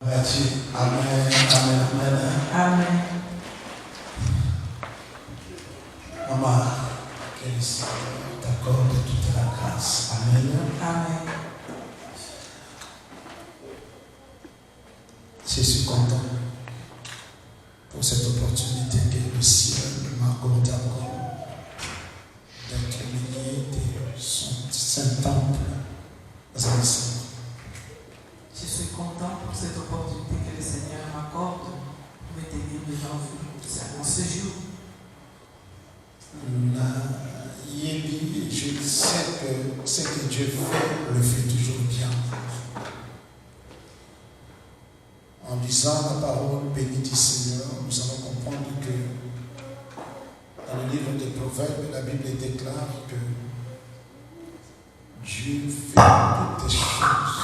Amen, amen, amen. Amen. Maman, que le Seigneur t'accorde toute la grâce. Amen. Amen. Je suis content pour cette opportunité que le ciel m'accorde encore d'être béni de son Saint-Temple dans un Seigneur. Je suis content pour cette opportunité que le Seigneur m'accorde pour me tenir devant vous en ce jour. Je sais que ce que Dieu fait, le fait toujours bien. En lisant la parole bénie du Seigneur, nous allons comprendre que dans le livre des Proverbes, la Bible déclare que Dieu fait toutes les choses.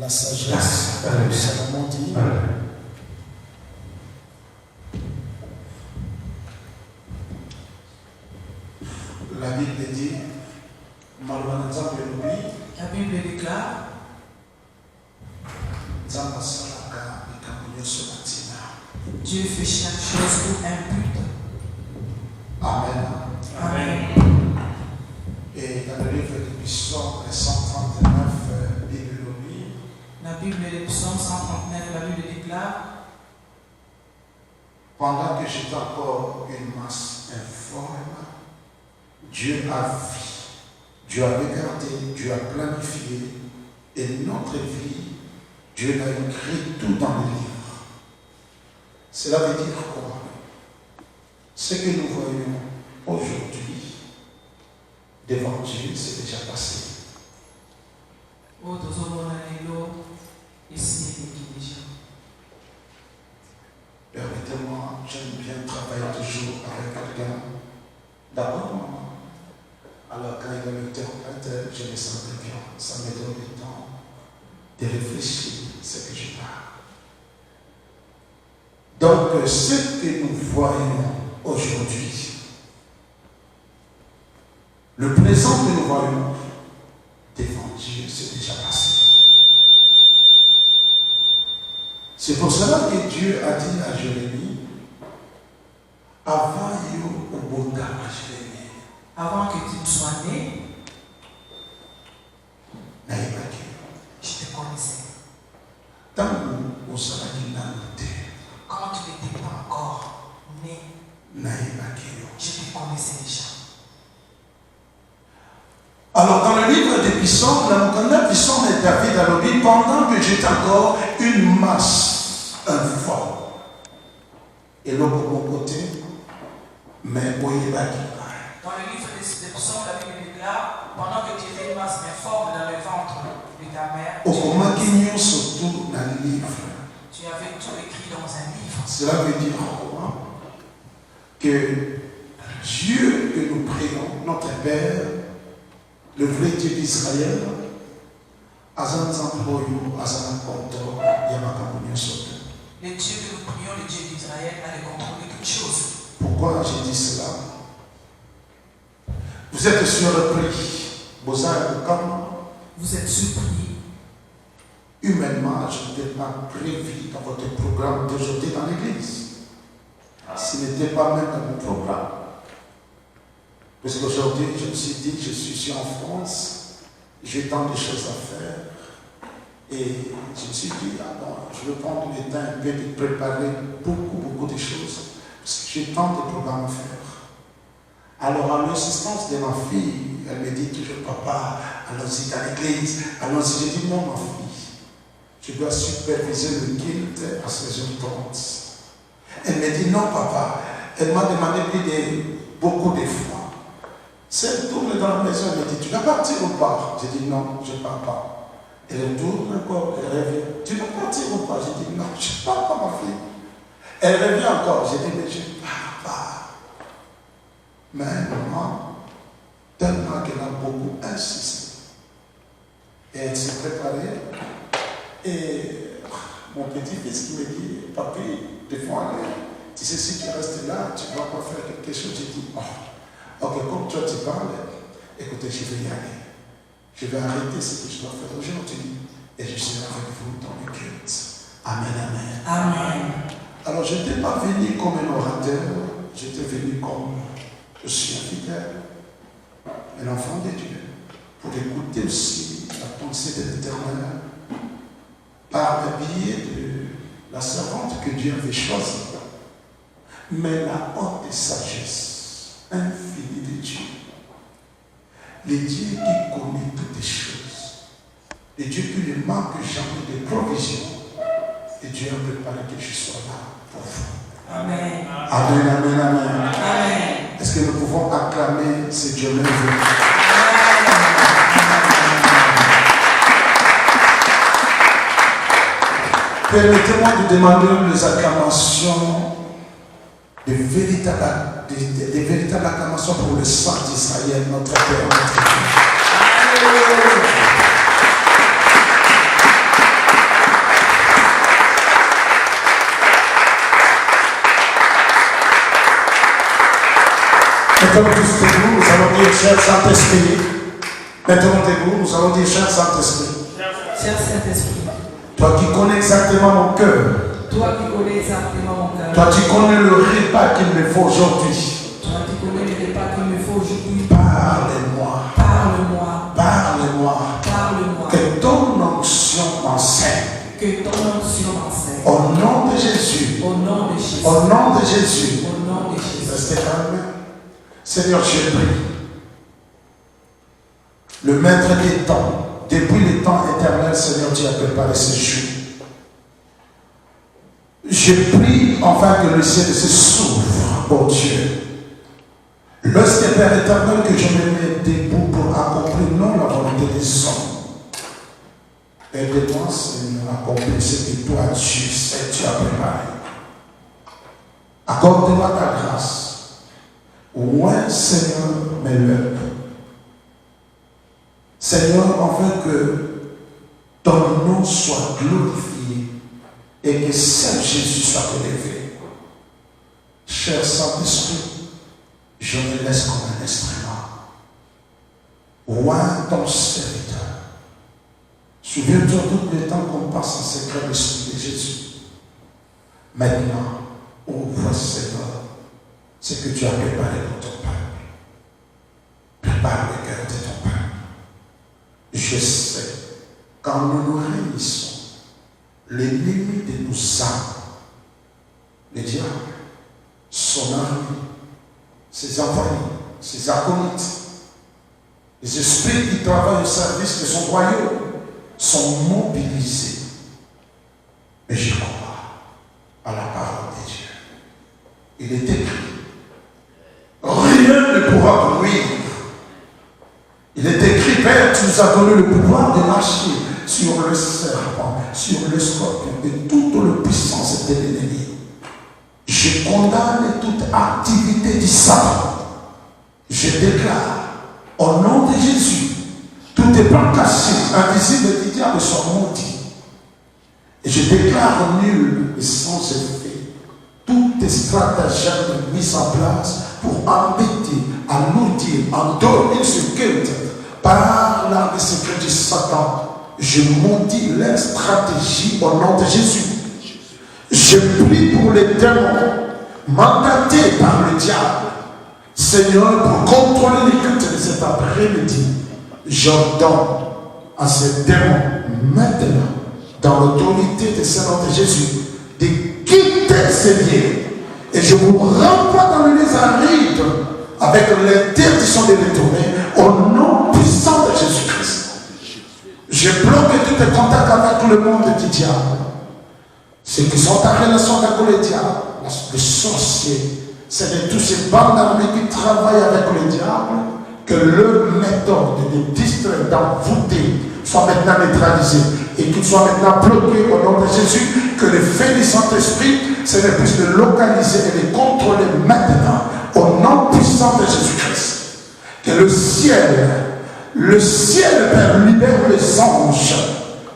La sagesse de Salomon dit la Bible dit La Bible déclare Dieu fait chaque chose pour un but. Amen. Amen. Et dans le livre du Psaume 139, La Bible des Psaumes 139, la Bible déclare pendant que j'étais encore une masse informe, Dieu a vu, Dieu a regardé, Dieu a planifié, et notre vie, Dieu a écrit tout dans le livre. Cela veut dire quoi? Ce que nous voyons aujourd'hui devant Dieu, c'est déjà passé. Permettez-moi, j'aime bien travailler toujours avec quelqu'un. D'abord, maman. Alors, quand il est le interprète, je me sens très bien. Ça me donne le temps de réfléchir à ce que je parle. Donc, ce que nous voyons aujourd'hui, le présent que nous voyons devant Dieu, c'est déjà passé. C'est pour cela que Dieu a dit à Jérémie, avant que tu sois né, je te connaissais. Quand tu n'étais pas encore né, je te connaissais déjà. Alors, dans le livre des Psaumes, le psaume de David a dit, pendant que j'étais encore une masse informe, et l'autre de mon côté, mais où il va dire. Dans le livre des Psaumes, la Bible déclare, pendant que tu étais une masse informe dans le ventre de ta mère, tu avais tout écrit dans un livre. Cela veut dire quoi? Que Dieu que nous prions, notre Père, le vrai Dieu d'Israël, Le Dieu que nous prions, le Dieu d'Israël, a le contrôle de toutes choses. Pourquoi j'ai dit cela? Vous êtes surpris. Vous êtes surpris. Humainement, je n'étais pas prévu dans votre programme d'aujourd'hui dans l'église. Ce n'était pas même dans mon programme. Parce qu'aujourd'hui, je me suis dit, je suis ici en France, j'ai tant de choses à faire. Et je me suis dit, je vais prendre le temps un peu de préparer beaucoup de choses. Parce que j'ai tant de programmes à faire. Alors, à l'assistance de ma fille, elle me dit toujours, papa, allons-y dans l'église, allons-y. J'ai dit, non, ma fille, je dois superviser le culte à 16h30. Elle me dit, non, papa, elle m'a demandé beaucoup de fois. Si elle tourne dans la maison, elle me dit, tu vas partir ou pas? J'ai dit, non, je ne pars pas. Elle tourne encore, elle revient. Tu vas partir ou pas? J'ai dit, non, je ne pars pas, ma fille. Elle revient encore. J'ai dit, mais je ne pars pas. Mais maman, tellement qu'elle a beaucoup insisté. Et elle s'est préparée. Et mon petit-fils qui me dit, papi, des fois, tu sais, si tu restes là, tu ne vas pas faire quelque chose. J'ai dit, ok, comme toi tu parles, écoutez, je vais y aller. Je vais arrêter ce que je dois faire aujourd'hui et je serai avec vous dans le culte. Amen, amen. Amen. Alors, je n'étais pas venu comme un orateur, j'étais venu comme je suis un fidèle, un enfant de Dieu, pour écouter aussi la pensée de l'Éternel par le biais de la servante que Dieu avait choisie. Mais la haute sagesse infinie de Dieu, le Dieu qui connaît toutes les choses, le Dieu qui ne manque jamais de provisions, et Dieu a préparé que je sois là pour vous. Amen. Amen, amen, amen. Amen. Est-ce que nous pouvons acclamer ce Dieu merveilleux? Permettez-moi de demander les acclamations, des véritables acclamations pour le sang d'Israël, notre Père, notre Dieu. Maintenant, tous debout, nous allons dire, cher Saint-Esprit. Maintenant, debout, nous allons dire, cher Saint-Esprit. Cher Saint-Esprit. Toi qui connais exactement mon cœur. Toi qui connais exactement mon cœur. Toi qui connais le repas qu'il me faut aujourd'hui. Toi qui connais le repas qu'il me faut aujourd'hui. Parle-moi. Parle-moi. Parle-moi. Parle-moi. Que ton onction m'enseigne. Que ton onction m'enseigne. Au nom de Jésus. Au nom de Jésus. Au nom de Jésus. Au nom de Jésus. Restez calme. Seigneur, je prie. Le maître des temps. Depuis les temps éternels, Seigneur, tu as préparé ce jour. Je prie enfin que le ciel se s'ouvre, oh Dieu. Lorsque Père éternel, que je me mets debout pour accomplir non la volonté des hommes. Aide-moi, Seigneur, à accomplir ce que toi, Dieu, sais, tu as préparé. Accorde-moi ta grâce. Ouais, Seigneur, mes lèvres. Seigneur, afin que ton nom soit glorifié et que seul Jésus soit élevé. Cher Saint-Esprit, je me laisse comme un instrument. Oint ton serviteur. Souviens-toi tout le temps qu'on passe en secret l'Esprit de Jésus. Maintenant, ouvre, Seigneur, ce que tu as préparé pour ton peuple. Prépare le cœur de ton peuple. Je sais, quand nous nous réunissons, l'ennemi de nos âmes, le diable, son armée, ses envoyés, ses acolytes, les esprits qui travaillent au service de son royaume sont mobilisés. Mais je crois à la parole de Dieu. Il est écrit, rien ne pourra nuire. Il est écrit, Père, tu nous as donné le pouvoir de marcher sur le serpent, sur le scorpion et toute la puissance de l'ennemi. Je condamne toute activité du Satan. Je déclare, au nom de Jésus, tout est pas caché, invisible du diable soit maudit. Et je déclare nul et sans effet toutes stratagèmes mises en place pour embêter, alourdir, endormir ce culte par l'arme secrète du Satan. Je maudis leur stratégie au nom de Jésus. Je prie pour les démons mandatés par le diable. Seigneur, pour contrôler les cultes de cet après-midi, j'ordonne à ces démons maintenant, dans l'autorité de ce nom de Jésus, de quitter ces lieux. Et je vous renvoie dans le lézaride avec l'interdiction de retourner au nom puissant de Jésus-Christ. Je bloque tous les contacts avec le monde du diable. Ceux qui sont en relation avec le diable, les sorciers, c'est de tous ces bandes armées qui travaillent avec le diable, que leur méthode de distraire, d'envoûter, soit maintenant neutralisée et qu'ils soient maintenant bloqués au nom de Jésus, que le fait du Saint-Esprit, c'est de plus de localiser et de contrôler maintenant au nom puissant de Jésus-Christ. Que le ciel, Père, libère les anges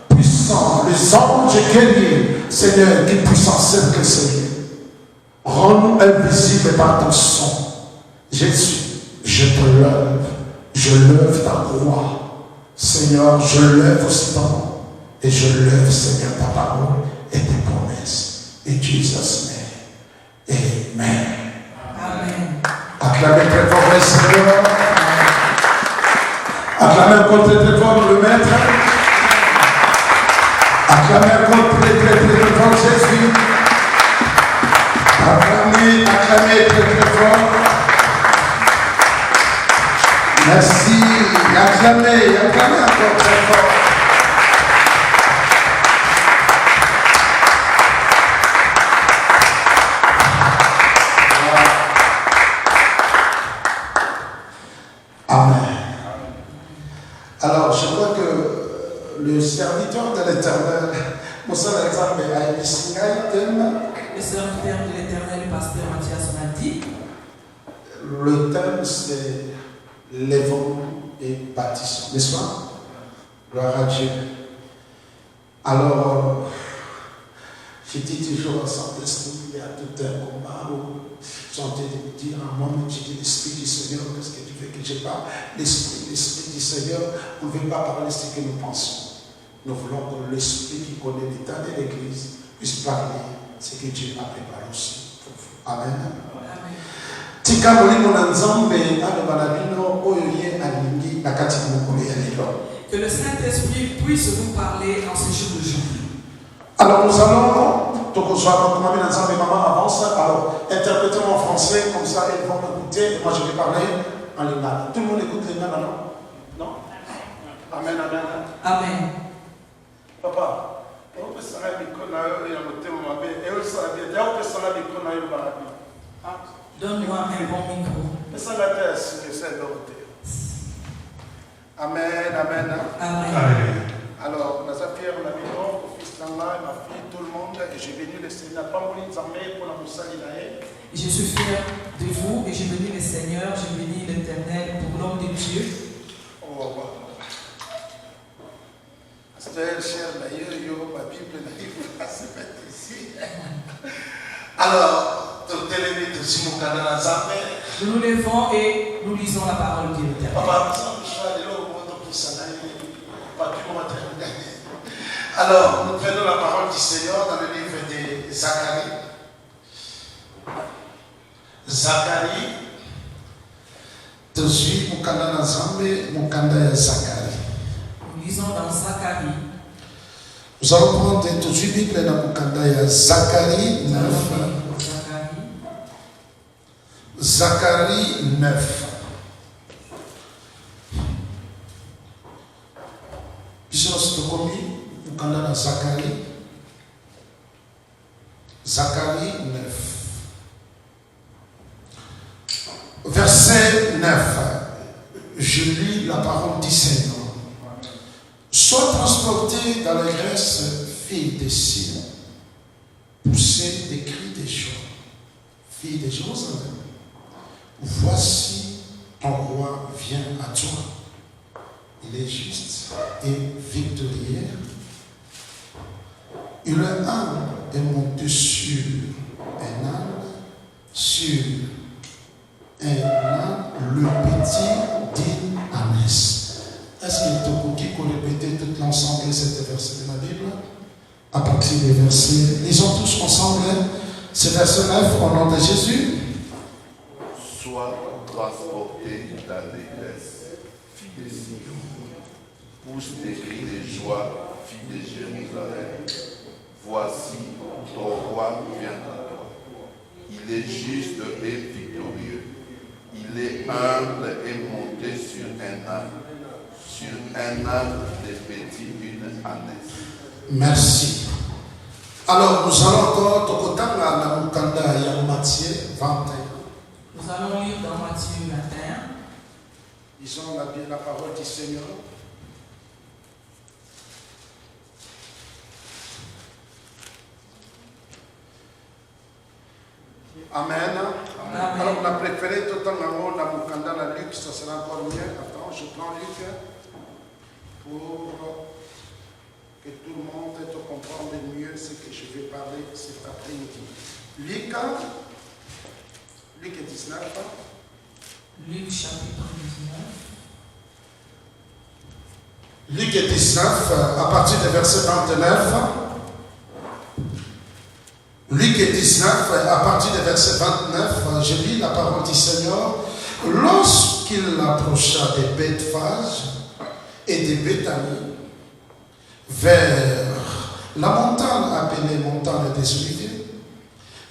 puissants, les anges guerriers, Seigneur, qui puissent encercler ces lieux. Rends-nous invisibles par ton sang. Jésus, je te lève, je lève ta croix. Seigneur, je lève aussi ton nom et je lève, Seigneur, ta parole et tes promesses. In Jesus' name. Amen. Amen. Acclamez très fort le Seigneur. Acclamez encore très fort le Maître. Acclamez encore très fort Jésus. Acclamez très fort. Merci. Acclamez encore très fort. Amen. Alors, je crois que le serviteur de l'Éternel, Le serviteur de l'Éternel, pasteur Mathias m'a dit, le thème c'est lèvons et bâtissons, n'est-ce pas? Gloire à Dieu. Alors, je dis toujours à Saint-Esprit, il y a tout un combat où j'entends de dire à moi-même, je dis l'Esprit du Seigneur, qu'est-ce que tu veux que je parle? L'Esprit du Seigneur, on ne veut pas parler de ce que nous pensons. Nous voulons que l'Esprit qui connaît l'état de l'Église puisse parler ce que Dieu a préparé aussi pour vous. Amen. Tika molimo na nzambe aloba na bino oyo ye alingi na kati ya mokolo ya lelo. Que le Saint-Esprit puisse vous parler en ce jour d'aujourd'hui. Alors nous allons, comme maman avance, alors interprétons en français, comme ça ils vont m'écouter, et moi je vais parler en lingala. Tout le monde écoute lingala, non? Non? Amen, amen. Amen. Papa, on peut s'en aller micro na yo ya motema mabe, et on s'en bien, on peut s'en aller micro na yo barabi. Donne-moi un bon micro. Mais ça va être c'est d'autres. Amen, amen. Amen. Alors, nous avons Pierre, on a mis mon fils Nanga, ma fille, tout le monde, et j'ai venu le Seigneur, pas mourir de Zambé pour la Moussalilae. Je suis fier de vous et j'ai béni le Seigneur, j'ai béni l'Éternel pour l'homme de Dieu. Oh, wow. Pasteur, cher d'ailleurs, ma Bible n'a pas fait ici. Alors, nous nous levons et nous lisons la parole de l'Éternel. Alors, nous prenons la parole du Seigneur dans le livre de Zacharie. Zacharie, tout de suite, Mukanda Nazambe, Mukanda ya Zacharie. Nous lisons dans Zacharie. Nous allons prendre tout de suite Bible dans Mukanda ya Zacharie 9. Zacharie 9. Zacharie 9. Verset 9. Je lis la parole du Seigneur. Sois transporté dans les Grèce, fille de Sion, poussez des cris de joie, fille de Jérusalem. Voici ton roi vient à toi. Il est juste et victorieux. Il est humble et monté sur un âne, sur un âne, le petit digne ânesse. Est-ce qu'il te faut qu'on répète tout l'ensemble de cet verset de la Bible? À partir des versets, lisons tous ensemble ce verset 9 au nom de Jésus. Sois transporté dans les Grèce, fille de Sion. Pousse des cris de joie, fille de Jérusalem. Voici ton roi vient à toi. Il est juste et victorieux. Il est humble et monté sur un âne. Sur un âne de petit, une ânesse. Merci. Alors nous allons encore Tokotanga na Mukanda ya Matthieu 21. Nous allons lire dans Matthieu 21. Lisons la parole du Seigneur. Amen. Amen. Alors on a préféré tout le temps dans Mukanda la Luc, ça sera encore mieux. Attends, je prends Luc pour que tout le monde comprenne mieux ce que je vais parler cet après-midi. Luc 19. Luc chapitre 19. Luc 19, à partir du verset 29. Luc 19, à partir du verset 29, je lis la parole du Seigneur. Lorsqu'il approcha de Bethphage et de Béthanie, vers la montagne appelée montagne des Oliviers,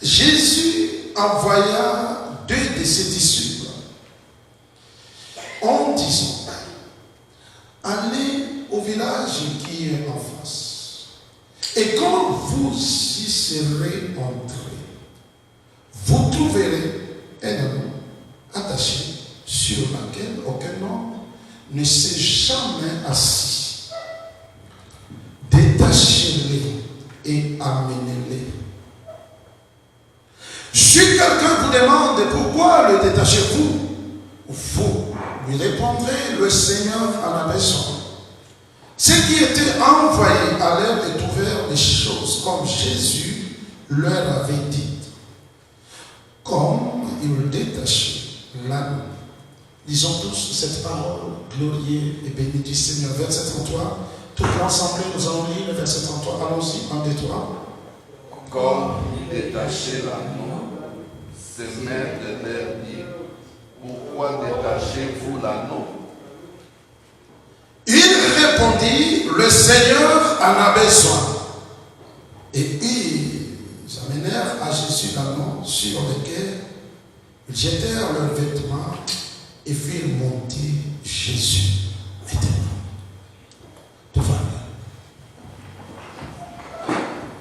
Jésus envoya 2 de ses disciples en disant: allez au village qui est en face, et quand vous y serez entrés, vous trouverez un homme attaché sur laquelle aucun homme ne s'est jamais assis. Détachez-les et amenez-les. Si quelqu'un vous demande pourquoi le détachez-vous, vous lui répondrez: le Seigneur en a besoin. Ceux qui étaient envoyés allèrent et trouvèrent les choses comme Jésus leur avait dit. Comme il détachait l'âme. Lisons tous cette parole glorieuse et bénie du Seigneur. Verset 33. Tout l'ensemble, nous allons lire le verset 33. Allons-y, 1, 2, 3. Comme il détachait l'anneau, ses maîtres leur dit: pourquoi détachez-vous l'anneau? Il répondit: le Seigneur en a besoin. Et ils amenèrent à Jésus l'anneau sur lequel ils jetèrent leurs vêtements et firent monter Jésus. Maintenant, tout va bien.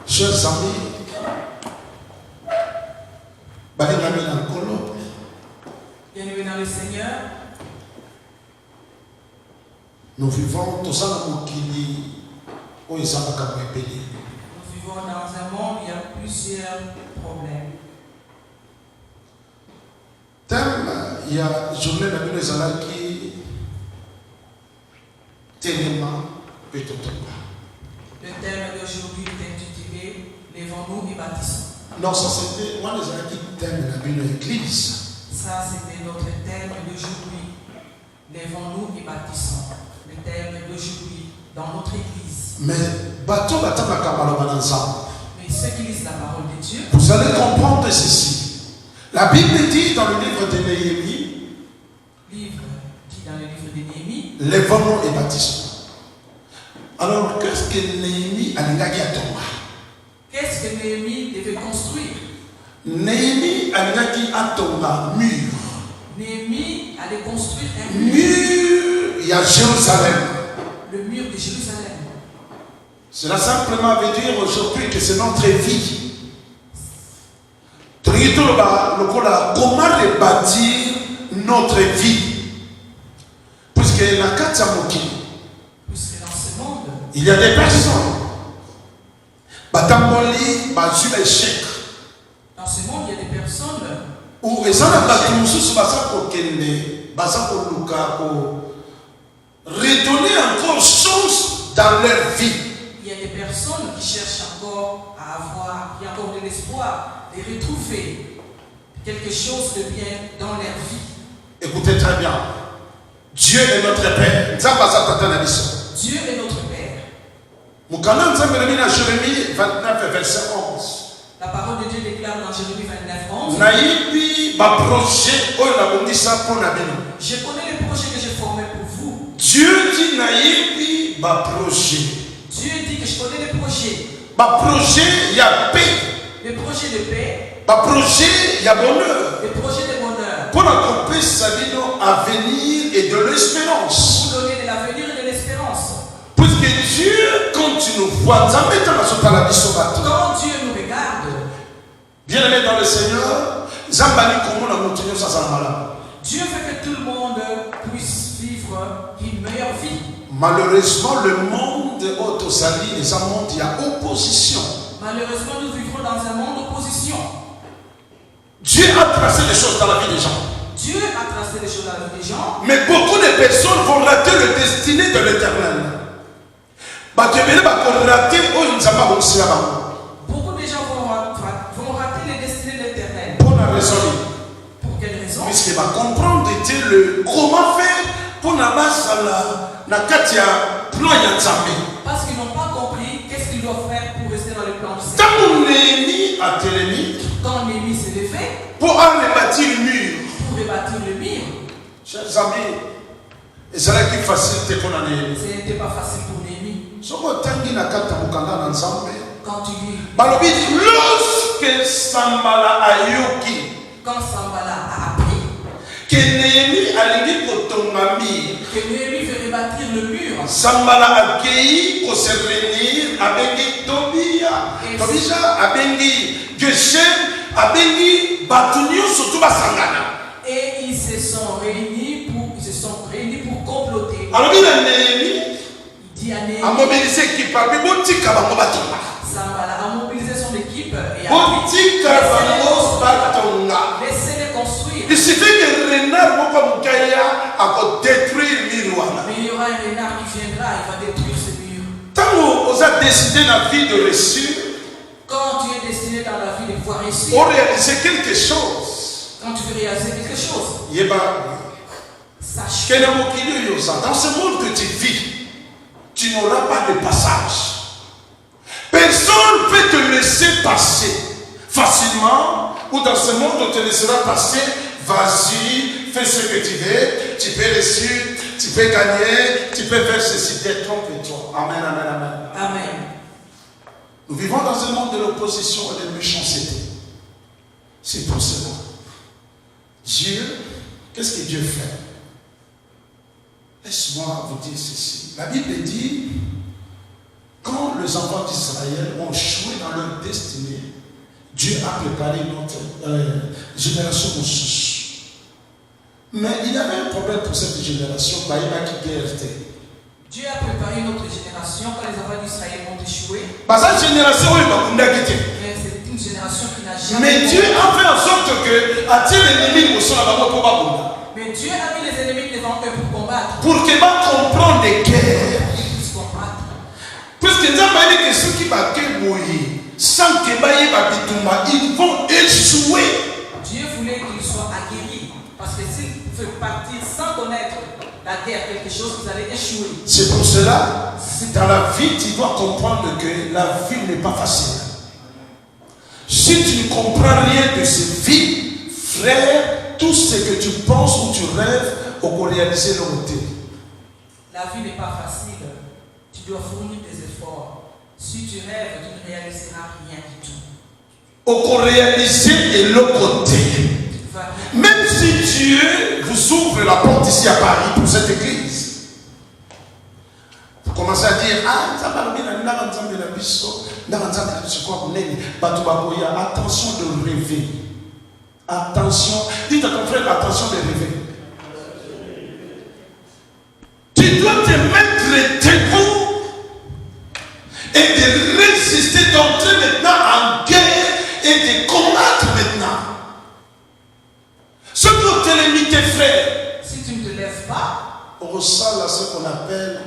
Chers amis, Bienvenue dans le Seigneur. Nous vivons tous ensemble où ils sont pas Nous vivons dans un monde où il y a plusieurs problèmes. Thème, il y a journée de les gens qui tellement peut tout. Le thème d'aujourd'hui est intitulé Lèvons-nous et bâtissons. Non, ça c'était moi les gens qui thème la Bible l'église. Ça c'était notre thème d'aujourd'hui. Lèvons-nous et bâtissons. Le thème d'aujourd'hui dans notre église. Mais bateau batama kamaloma ensemble. Mais ceux qui lisent la parole de Dieu, Vous allez comprendre ceci. La Bible dit dans le livre de Néhémie, lèvons-nous et bâtissons. Alors, qu'est-ce que Néhémie a dit à toi? Qu'est-ce que Néhémie devait construire? Néhémie a dit à toi mur. Néhémie allait construire un mur. Mur, il y a Jérusalem. Le mur de Jérusalem. Cela simplement veut dire aujourd'hui que c'est notre vie. Comment rebâtir notre vie? Puisque la Katsamoki, Puisque dans ce monde, il y a des personnes. Batamboli, Bazu échec. dans ce monde, il y a des personnes Ou et ça n'a pas tout sous basa pour qu'elle basa pour Luka pour redonner encore chose dans leur vie. Il y a des personnes qui cherchent encore à avoir, qui ont encore de l'espoir de retrouver quelque chose de bien dans leur vie. Écoutez très bien. Dieu est notre Père. Dieu est notre Père. Moukana Nzambelemi na Jérémie 29 verset 11. La parole de Dieu déclare dans Jérémie 29, 11. Naïbi ba projet oyo na bongisa pona bino. Je connais les projets que j'ai formés pour vous. Dieu dit naïbi ba projet. Dieu dit que je connais les projets. Ba projet ya paix. Les projets de paix. Ba projet ya bonheur. Les projets de bonheur. Pour accomplir sa vie avenir et de l'espérance. Pour donner de l'avenir et de l'espérance. Puisque Dieu, quand tu nous vois, quand Dieu nous regarde, bien aimé dans le Seigneur, Dieu veut que tout le monde puisse vivre une meilleure vie. Malheureusement, le monde autosali, les monde, il y a opposition. Malheureusement, nous vivons dans un monde d'opposition. Dieu a tracé les choses dans la vie des gens. Dieu a tracé les choses dans la vie des gens. Mais beaucoup de personnes vont rater le destiné de l'Éternel. Beaucoup de gens vont rater les destinées de l'Éternel. Pour la raison. Pour quelle raison? Puisqu'il va comprendre comment faire pour la masse la Katia plan ya Nzambe. Parce qu'ils n'ont pas compris qu'est-ce qu'ils doivent faire pour rester dans le plan du Seigneur. Tant Néhémie a télémi. Quand Néhémie s'est levé Pour aller bâtir le mur. pour rebâtir le mur, Chers amis, et c'est là qu'il facilite pour la Néhémie. ce n'était pas facile pour Néhémie. Quand tu lis, Lorsque Sambala Ayoki, quand Sambala a appris que Néhémie a dit que Néhémie veut rebâtir le mur, Sambala a accueilli pour se réunir avec Tobia, avec Geshem, avec Batunio, surtout Basangana. et ils se sont réunis pour comploter. Alors il a Néhémie, Il dit à Néhémie, a mobilisé qui parle, Sambala a mobilisé son équipe et a laissez-les construire. il suffit que Renard Mokamukaya a détruire le mur. Mais il y aura un renard qui viendra, il va détruire ce mur. Tant qu'on a décidé dans la vie de réussir, Quand tu es destiné dans la vie de pouvoir réussir, pour réaliser quelque chose, quand tu veux réaliser quelque chose, sache sache que dans ce monde que tu vis, tu n'auras pas de passage. Personne ne peut te laisser passer facilement, ou dans ce monde on te laissera passer. Vas-y, fais ce que tu veux, tu peux réussir, tu peux gagner, tu peux faire ceci, détrompe-toi. Amen, amen, amen. Amen. Nous vivons dans un monde de l'opposition et de méchanceté. C'est pour cela. Dieu, qu'est-ce que Dieu fait? Laisse-moi vous dire ceci. La Bible dit, quand les enfants d'Israël ont échoué dans leur destinée, Dieu a préparé notre génération de source. Mais il y avait un problème pour cette génération. Dieu a préparé notre génération quand les enfants d'Israël ont échoué. Cette génération, Mais c'est une génération qui n'a jamais. mais Dieu a fait en sorte que attire l'ennemi au sol à Mais Dieu a mis les ennemis devant eux pour combattre. pour qu'ils comprennent les guerres. Ils puissent combattre. Puisque Dieu a dit que ceux qui battent sans que ils vont échouer. Dieu voulait qu'ils soient aguerris. Parce que s'ils pouvaient partir sans connaître la guerre, quelque chose, ils allaient échouer. C'est pour cela, dans la vie, tu dois comprendre que la vie n'est pas facile. Si tu ne comprends rien de cette vie, frère, tout ce que tu penses ou tu rêves, on peut réaliser le côté. La vie n'est pas facile. Tu dois fournir des efforts. Si tu rêves, tu ne réaliseras rien du tout. On peut réaliser de l'autre côté. Même si Dieu vous ouvre la porte ici à Paris pour cette église, vous commencez à dire, attention de rêver. Attention, dites à ton frère, attention de rêver. Tu dois te mettre debout et de résister, d'entrer maintenant en guerre et de combattre maintenant. Ce que tu es limité, frère. Si tu ne te lèves pas, on ressent là ce qu'on appelle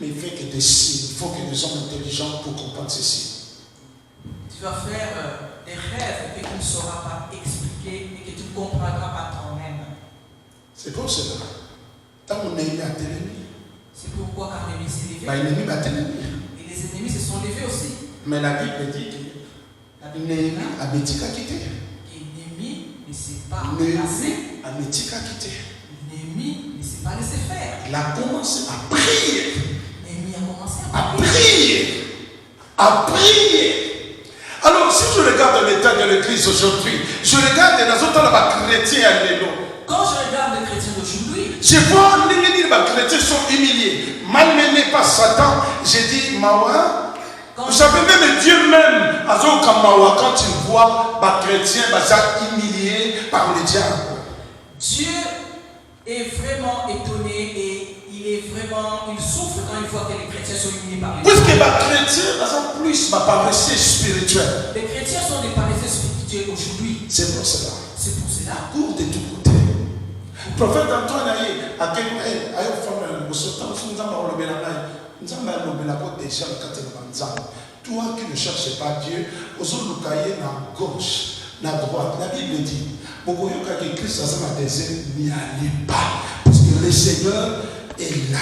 mais il fait que des signes. Il faut que des hommes intelligents pour comprendre ceci. Tu vas faire des rêves que tu ne sauras pas expliquer et que tu ne comprendras pas toi-même. C'est pour cela. Tant qu'on est à l'ennemi. C'est pourquoi quand l'ennemi s'est levé, et les ennemis se sont levés aussi. Mais la Bible dit que l'ennemi a Métika quitté. L'ennemi ne s'est pas lassé. L'ennemi ne s'est pas laissé faire. Il a commencé à prier. L'ennemi a commencé à prier. À prier. Alors, si je regarde l'état de l'église aujourd'hui, je regarde dans autres chrétiens à l'élo. Quand je regarde les chrétiens d'aujourd'hui, je vois les chrétiens sont humiliés, malmenés par Satan. J'ai dit, Mawa. Vous savez, même Dieu même, quand il voit les chrétiens humiliés par le diable. Dieu est vraiment étonné et il souffre quand il voit que les chrétiens sont humiliés par les puisque les chrétiens sont plus paresseux spirituels. Les chrétiens sont des paresseux spirituels aujourd'hui. C'est pour cela. C'est pour cela. Cours de tous côtés. Le prophète Antoine a dit à quelqu'un, toi qui ne cherches pas Dieu, aux autres cahiers à gauche, à droite. La Bible dit, Christ n'y allait pas. Parce que les Seigneur est là.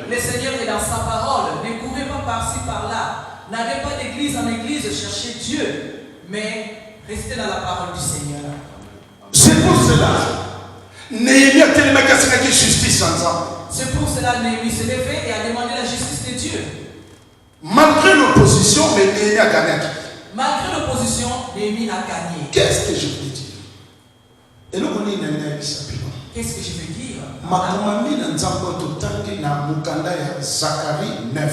Le Seigneur est dans sa parole. Ne courez pas par-ci, par-là. N'allez pas d'église en église chercher Dieu, mais restez dans la parole du Seigneur. C'est pour cela. Néhémie a tellement cassé justice ensemble. C'est pour cela que Néhémie s'est levé et a demandé la justice de Dieu. Malgré l'opposition, mais Néhémie a gagné. Malgré l'opposition, Néhémie a gagné. Qu'est-ce que je veux dire? Et nous on est Qu'est-ce que je veux dire? Zacharie 9.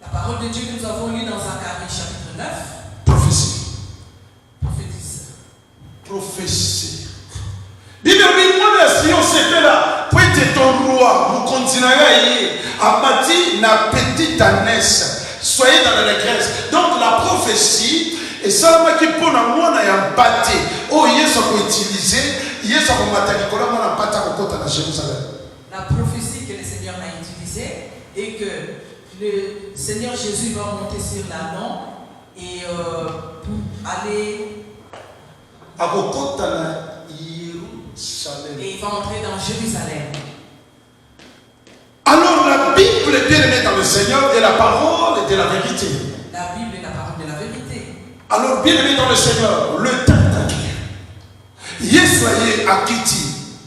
La parole de Dieu que nous avons lue dans Zacharie chapitre 9. Prophétie. Prophétie. Bible moi si on s'était là, pour être ton roi, nous continuons à bâtir la petite ânesse. Soyez dans l'allégresse. Donc la prophétie, et ça qui pour moi n'a bâti. Oh, il est utilisé, il est Jérusalem. La prophétie que le Seigneur a utilisée est que le Seigneur Jésus va monter sur l'Anon et pour aller. Et il va entrer dans Jérusalem. Alors la Bible est bien aimée dans le Seigneur et la parole est de la vérité. La Bible est la parole de la vérité. Alors bien aimé dans le Seigneur, le temps d'accueillir. Yesraye a quitté.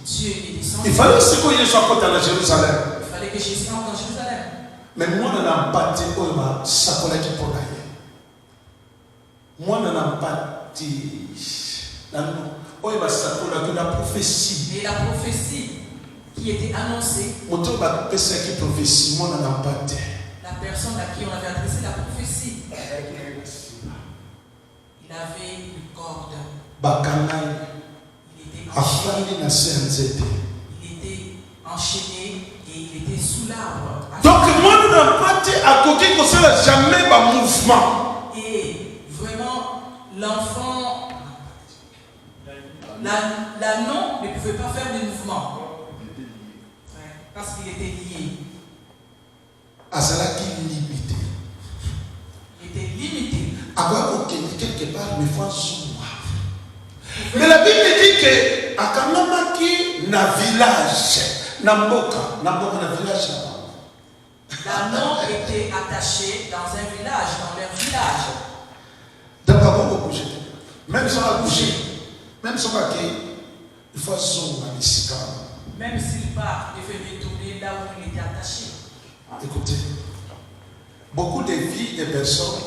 Dieu est descendu. Il fallait ce que Jésus apporte à Jérusalem. Il fallait que Jésus entre dans Jérusalem. Mais moi, je n'ai pas dit que ça pour l'aller. Moi, je n'ai pas dit la prophétie. Et la prophétie qui était annoncée. La personne à qui on avait adressé la prophétie. Il avait une corde. Il était enchaîné et il était sous l'arbre. Donc, moi, je n'ai pas dit à côté que ça jamais un mouvement. Et vraiment, l'enfant, l'anneau ne pouvait pas faire de mouvement. Parce qu'il était lié. À cela qui limité. Il était limité. Alors, quelque part, mais faut mais la Bible dit que à Kanamaki, na village, na mboka na village là-bas. L'anneau était attaché dans un village, dans leur village. D'abord, on va bouger. Même si on va bouger, même si on va quitter, il faut zoomer ici. Même s'il part, il fait retourner là où il était attaché. Écoutez, beaucoup de vies de personnes,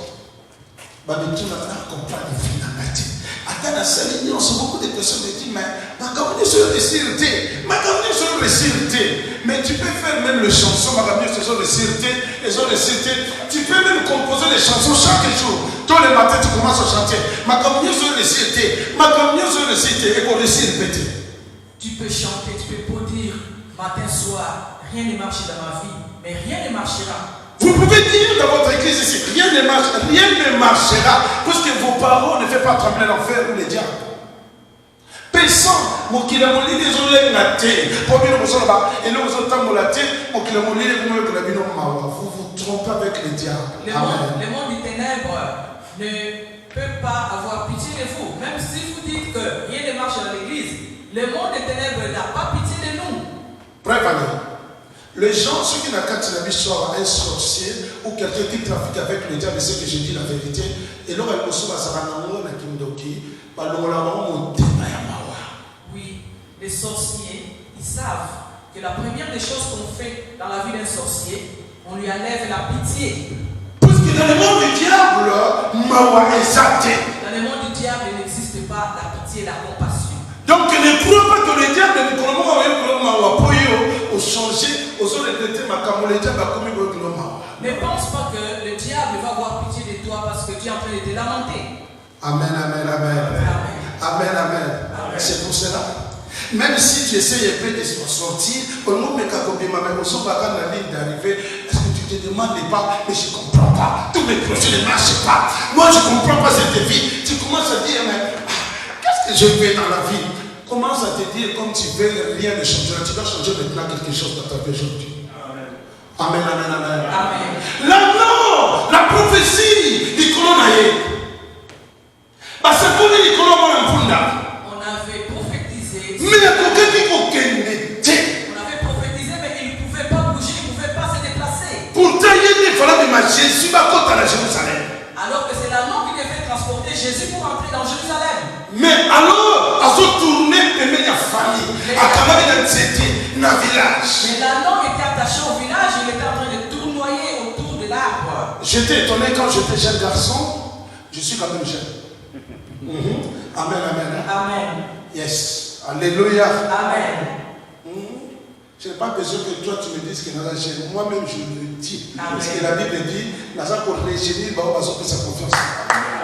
comprendre les vies dans la vie. Attends, à cette ligne, beaucoup de personnes me disent, mais ma campagne sur récité, mais tu peux faire même les chansons, ma campagne sur récité, tu peux même composer les chansons chaque jour. Tous les matins, tu commences à chanter, ma campagne sur récité, et qu'on récite répéter. Tu peux chanter, tu peux dire matin, soir, rien ne marche dans ma vie, mais rien ne marchera. Vous pouvez dire dans votre église ici, rien ne marchera, parce que vos paroles ne font pas trembler l'enfer ou les diables. Personne, vous vous trompez avec les diables. Le monde des ténèbres ne peut pas avoir pitié de vous. Même si vous dites que rien ne marche dans l'église, le monde des ténèbres n'a pas pitié de nous. Prévenez. Les gens, ceux qui n'ont qu'à un sorcier ou quelqu'un qui trafique avec le diable, c'est que je dis la vérité. Et là, elle reçoit la Kimdoki, oui, les sorciers, ils savent que la première des choses qu'on fait dans la vie d'un sorcier, on lui enlève la pitié. Parce que dans le monde du diable, dans le monde du diable, il n'existe pas la pitié et la compassion. Donc ne crois pas que le diable au changer, aux autres ne pense pas que le diable va avoir pitié de toi parce que tu es en train de te lamenter. Amen, amen, amen. Amen, amen. C'est pour cela. Même si tu essayes de sortir, au nom de la ligne d'arrivée, est-ce que tu te demandes pas, mais je ne comprends pas. Tous mes projets ne marchent pas. Moi, je ne comprends pas cette vie. Tu commences à dire, mais qu'est-ce que je fais dans la vie? Commence à te dire, comme tu veux, rien ne changera. Tu dois changer maintenant quelque chose dans ta vie aujourd'hui. Amen, amen, amen. Amen. Là, non, la prophétie, on avait prophétisé. Mais il y a quelqu'un qui Jésus pour entrer dans Jérusalem. Mais alors, à se tourner, il y a famille. À Kamari, dans un village. Mais l'anneau était attaché au village, il était en train de tournoyer autour de l'arbre. J'étais étonné quand j'étais jeune garçon. Je suis quand même jeune. Amen, amen. Amen. Yes. Alléluia. Amen. Je n'ai pas besoin que toi tu me dises que nous jeune. Moi-même je le dis. Amen. Parce que la Bible dit, nous avons pour régénérer, nous avons sa confiance.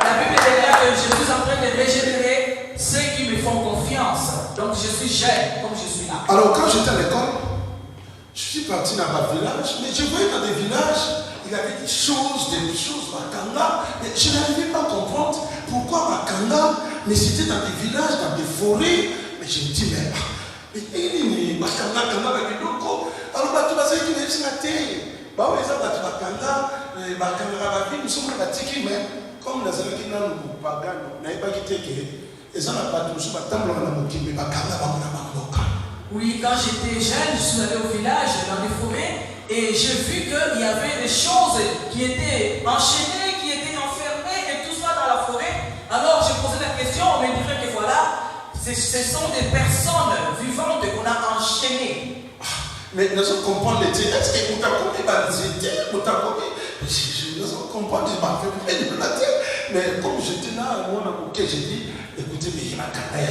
La Bible déclare que je suis en train de régénérer ceux qui me font confiance. Donc je suis jeune, comme je suis là. Alors quand j'étais à l'école, je suis parti dans un village, mais je voyais dans des villages, il y avait des choses, Makanda, mais je n'arrivais pas à comprendre pourquoi Makanda, mais c'était dans des villages, dans des forêts, mais je me dis, mais Makanda, alors tu vas dire que tu es bah oui, ça va être Makanda, nous sommes pratiqués, mais comme les Américains nous pagano, n'avez pas quitté que les gens n'ont pas tous pas tant dans le Makanda, Oui, quand j'étais jeune, je suis allé au village, dans les forêts, et j'ai vu qu'il y avait des choses qui étaient enchaînées, qui étaient enfermées, et tout ça dans la forêt. Alors j'ai posé la question, on me dirait que voilà, ce sont des personnes vivantes qu'on a enchaînées. Mais nous allons comprendre les tirs. Est-ce que nous avons compris les tirs? Nous allons comprendre les tirs. Mais comme j'étais là, moi, j'ai dit, écoutez, mais il y a un canard,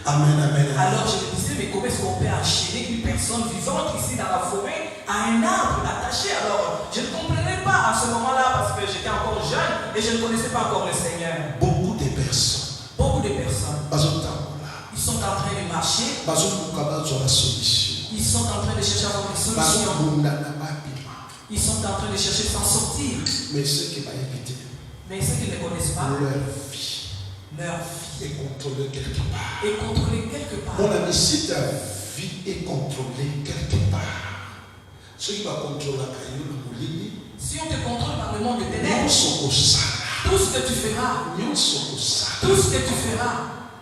Amen, amen. Alors je me disais, mais comment est-ce qu'on peut enchaîner une personne vivante ici dans la forêt à un arbre attaché? Alors je ne comprenais pas à ce moment-là parce que j'étais encore jeune et je ne connaissais pas encore le Seigneur. Beaucoup de personnes. Ils sont en train de marcher. Ils sont en train de chercher à avoir des solutions. Ils sont en train de chercher de s'en sortir. Mais ceux qui ne connaissent pas, leur vie est contrôlée quelque part. Mon ami, si ta vie est contrôlée quelque part, ce qui va contrôler la caillou, si on te contrôle par le monde de ténèbres, tout ce que tu feras,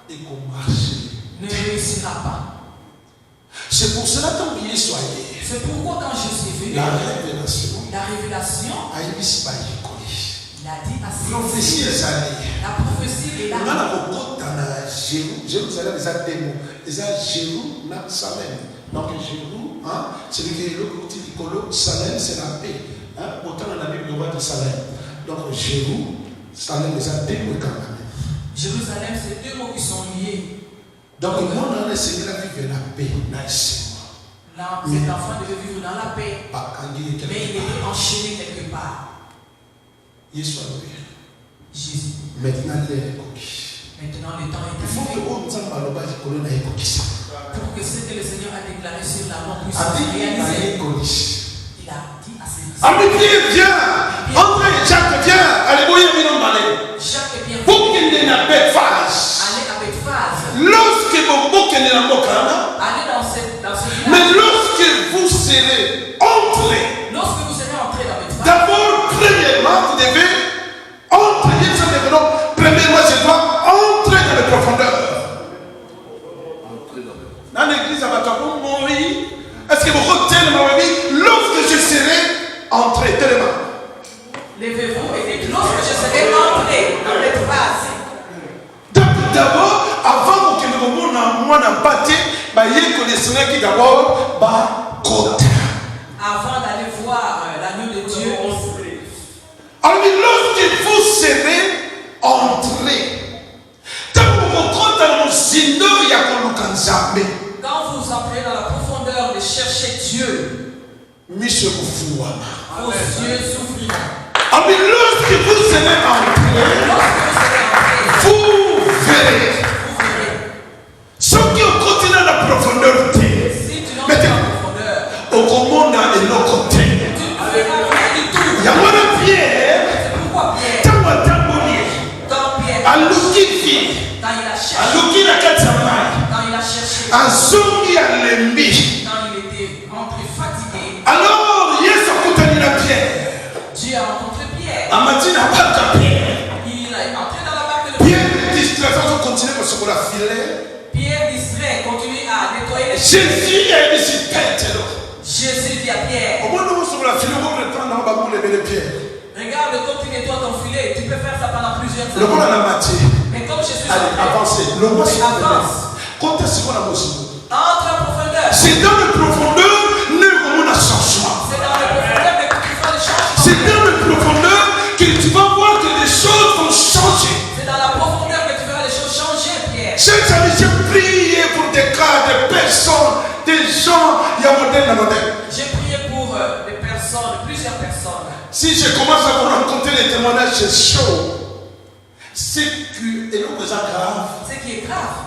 et qu'on marche, ne réussira pas. C'est pour cela que soyez. C'est pourquoi quand je suis venu, la révélation, il a dit à ses prophétie est allée. La prophétie est là. On a Jérusalem, les démons. Les Jérusalem. Donc Jérusalem, c'est le Salem, c'est la paix. Pourtant, on a mis le roi de Salem. Donc Jérusalem, les démons quand même. Jérusalem, c'est deux mots qui sont liés. Donc, le monde a essayé de vivre la paix. Là, cet enfant devait vivre dans la paix. Mais il était enchaîné quelque part. Jésus. Maintenant, le temps est fait. Pour que ce que le Seigneur a déclaré sur la mort puisse se réaliser. Il a dit à ses disciples. Ami, viens. André, Jacques, viens. Alléluia, Jacques, viens. Pour qu'il n'ait pas de phase. Allez avec phase. Lorsque mais lorsque vous serez entrés, d'abord, premièrement, vous devez entrer. Premièrement, je dois entrer dans les profondeurs. Dans l'église, est-ce que vous retenez ma vie? Lorsque je serai entré, tellement. Levez-vous et dites, lorsque je serai entré dans cette phase. D'abord, avant que nous n'ayons pas qui d'abord avant d'aller voir l'agneau de Dieu. Alors lorsque vous serez entrés, quand vous entrez dans la profondeur de chercher Dieu, vos yeux s'ouvriront. Alors lorsque vous serez entrés, vous verrez. Ceux qui ont continué dans la profondeur, au commande et nos côtés. Il y a moins de Pierre. Alors, Dieu a rencontré Pierre. Il est entré dans la barque de Pierre. Pierre distrait, continue à nettoyer les Jésus Jésus dit à Pierre. Regarde Regarde comme tu nettoies ton filet. Tu peux faire ça pendant plusieurs Le bon années. en a matière. Mais comme je suis Allez, avancez. Le bon c'est avance. quand est-ce qu'on a besoin? Entre en profondeur. C'est dans le profondeur nous avons un changement. C'est dans le profondeur que tu fais les changements. C'est dans le profondeur que tu vas voir que les choses vont changer. C'est dans la profondeur que tu verras les choses changer, Pierre. Chers amis, j'ai prié pour des cas, des personnes, des gens. Il y a modèle, modèle. J'ai prié pour des personnes, plusieurs personnes. Si je commence à vous raconter les témoignages, c'est chaud. C'est que, et non, c'est grave. Ce qui est grave.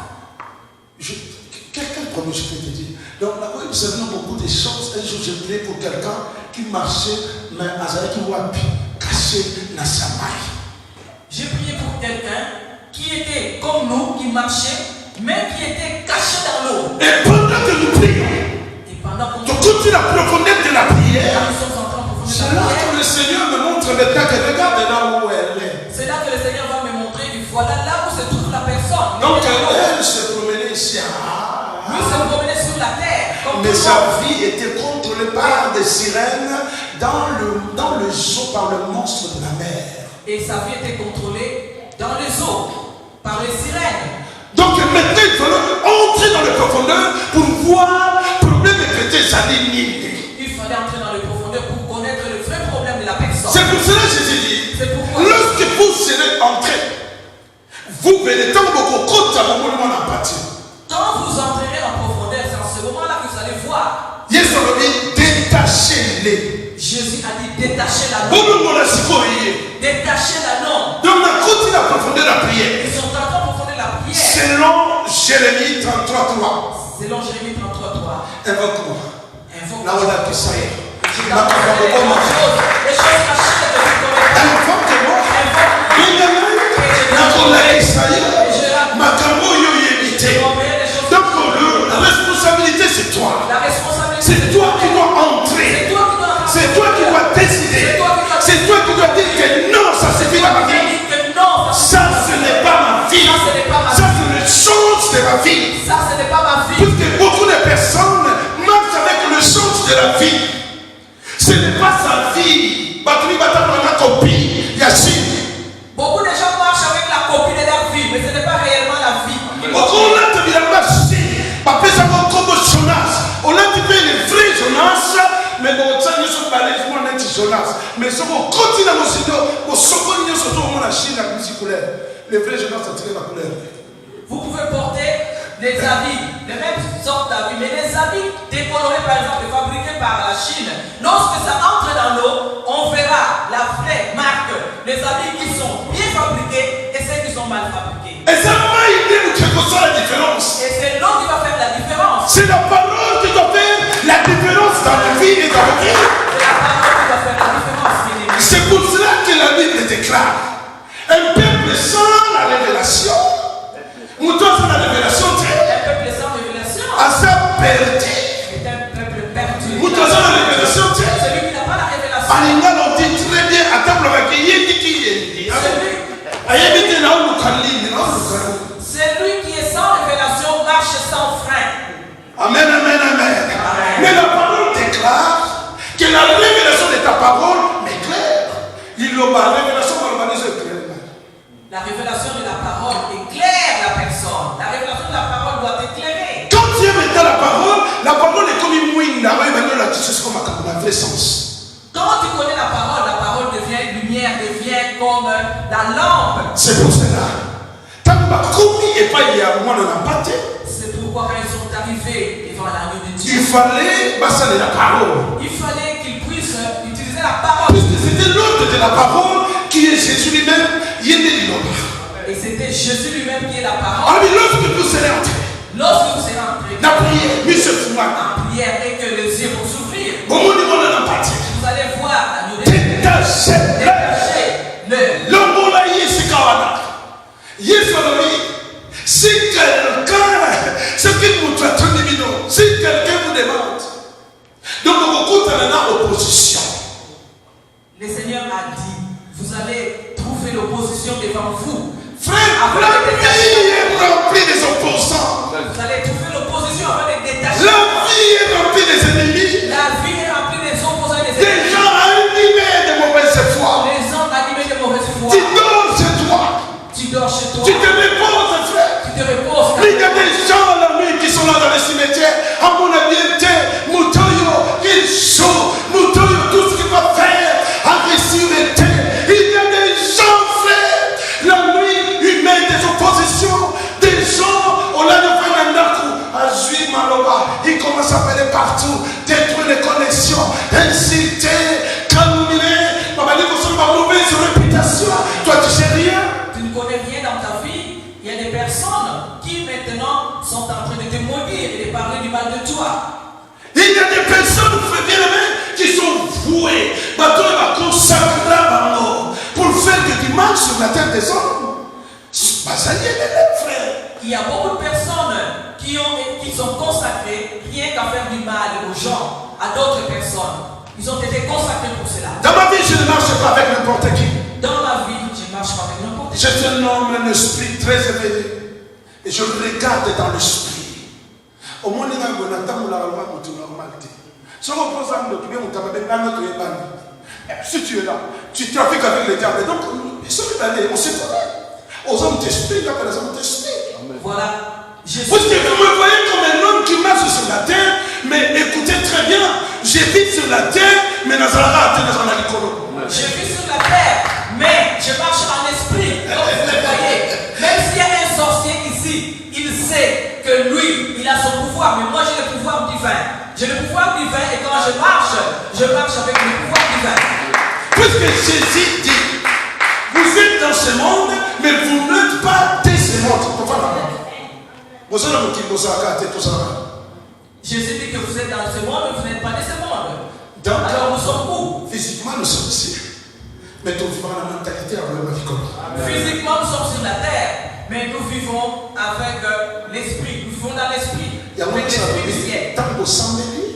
Quel problème je peux te dire? Donc, là, vous savez beaucoup de choses. Un jour, j'ai prié pour quelqu'un qui marchait, mais avec une wapi caché dans sa maille. J'ai prié pour quelqu'un qui était comme nous, qui marchait, mais qui était caché dans l'eau. Et pendant que nous prions, Et pendant qu'on tu continues la profondeur de la prière. nous sommes en train de profondeur de C'est la là prière. que le Seigneur me montre maintenant que regarde là où elle est. C'est là que le Seigneur va me montrer, voilà là où se trouve la personne. Donc elle se promenait ici. Lui se promenait sur la terre. Comme Mais tout le sa monde. vie était contrôlée par des sirènes dans le zoo par le monstre de la mer. Et sa vie était contrôlée dans les eaux, par les sirènes. Donc maintenant il fallait entrer dans les profondeurs pour voir le problème que tes années. Il fallait entrer dans les profondeurs pour connaître le vrai problème de la personne. C'est pour cela que Jésus dit, C'est pourquoi. lorsque vous serez entrés, vous verrez tant beaucoup de à mon monument en partie. Quand vous entrerez en profondeur, c'est en ce moment-là que vous allez voir. Jésus a dit, détachez-les. Jésus a dit détachez la Vous langue. me l'avez dit. Détachez la langue. Donc, on continue la profondeur de la prière. Ils sont en train de profonder la prière. Selon Jérémie 33, Selon Jérémie 33, 3. invoque-moi. Invoque. Là où on a pu ça. Les choses cachées de vous connaître. Invoque-moi. Invoque-moi. Donc, la responsabilité, c'est toi. La responsabilité. C'est toi qui dois entrer. C'est toi qui dois. C'est toi qui dois décider. C'est toi qui dois dire que non, ça suffit dans ma vie. Ça, ce n'est pas ma vie. Ça, c'est le sens de ma vie. Ça, ce n'est pas ma vie. Puisque beaucoup de personnes marchent avec le sens de la vie. Ce n'est pas sa vie. Beaucoup de gens marchent avec la copie de leur vie, mais ce n'est pas réellement la vie. On a dit les vrais Jonas, mais bon, ça nous sommes balèzes, moi on a dit Jonas. Mais ce qu'on continue à nous dire, au second, nous sommes au la Chine, la musique couleur. Les vrais Jonas ont tiré la couleur. Vous pouvez porter des habits, les mêmes sortes d'habits, mais les habits décolorés par exemple, fabriqués par la Chine. Lorsque ça entre dans l'eau, on verra la vraie marque, les habits qui sont bien fabriqués et ceux qui sont mal fabriqués. Et ça m'a aidé de quelque chose la différence. Et c'est l'eau qui va faire la différence. C'est la parole qui doit faire la différence dans la vie et dans la vie. C'est la parole qui va faire la différence, bien-aimés. C'est pour cela que la Bible déclare un peuple sans la révélation. Mouton sans la révélation, Un peuple sans révélation à ça perdu. est un peuple perdu. Mouton sans la révélation, Celui qui n'a pas la révélation. Alinga l'on dit très bien à table avec Yédi qui est. Ayébité là où nous C'est lui qui est sans révélation, marche sans frein. Amen, amen, amen. Mais la parole déclare que la révélation de ta parole m'éclaire. Il y a la révélation par le La révélation de la parole éclaire la personne. La révélation de la parole doit éclairer. quand tu es maintenant la parole est comme une mouine. La c'est comme un vrai sens. Quand tu connais la parole devient lumière, devient comme la lampe. C'est pour cela. C'est pourquoi quand ils sont arrivés devant l'agneau de Dieu, Il fallait passer la parole. il fallait qu'ils puissent utiliser la parole. Puisque c'était l'autre de la parole qui est Jésus lui-même. Et c'était Jésus lui-même qui est la parole. Ah, mais lorsque vous serez entrés, Lorsque vous serez entrés la prière, mais ce fou, en prière et que les yeux vont s'ouvrir, bon, on est en partie. vous allez voir l'agneau de Dieu Détacher détacher le. l'homme là, il est kawana. Si quelqu'un, ce qui vous traite de mino, si quelqu'un vous demande, donc beaucoup de l'opposition. Le Seigneur a dit, vous allez trouver l'opposition devant vous. Frère, la vie est remplie des opposants. Vous allez trouver l'opposition avant de détacher. La vie est remplie des ennemis. La vie est remplie des opposants et des Des ennemis. gens animés de mauvaise foi. Les gens et de parler du mal de toi. Il y a des personnes, frères bien-aimés, qui sont vouées, pour faire du mal sur la terre des hommes. Ça y est, frère. Il y a beaucoup de personnes qui sont consacrées rien qu'à faire du mal aux gens, à d'autres personnes. Ils ont été consacrés pour cela. Dans ma vie, je ne marche pas avec n'importe qui. Dans ma vie, je ne marche pas avec n'importe qui. Je suis un homme, un esprit très éveillé. Et je regarde dans l'esprit. Au moins, il y a un si tu es là, tu trafiques avec les diables. Donc, ils sont allés, on se connaît. Aux hommes d'esprit, il y a des hommes d'esprit. Voilà. Parce que vous me voyez comme un homme qui marche sur la terre, mais écoutez très bien, je vis sur la terre, mais dans la je vis sur la terre, mais je marche en esprit. Donc vous le voyez. Même s'il y a un sorcier ici, il sait que lui, il a son pouvoir, mais moi j'ai le pouvoir divin. J'ai le pouvoir divin et quand je marche avec le pouvoir divin. Puisque Jésus dit, vous êtes dans ce monde, mais vous n'êtes pas de ce monde. Jésus dit que vous êtes dans ce monde, mais vous n'êtes pas de ce monde. Alors nous sommes où? Physiquement, nous sommes ici. Mais nous vivons la mentalité avec la vie. Physiquement, nous sommes sur la terre, mais nous vivons avec l'esprit. Nous vivons dans l'esprit. Avec l'esprit du ciel. Tant que ça me dit,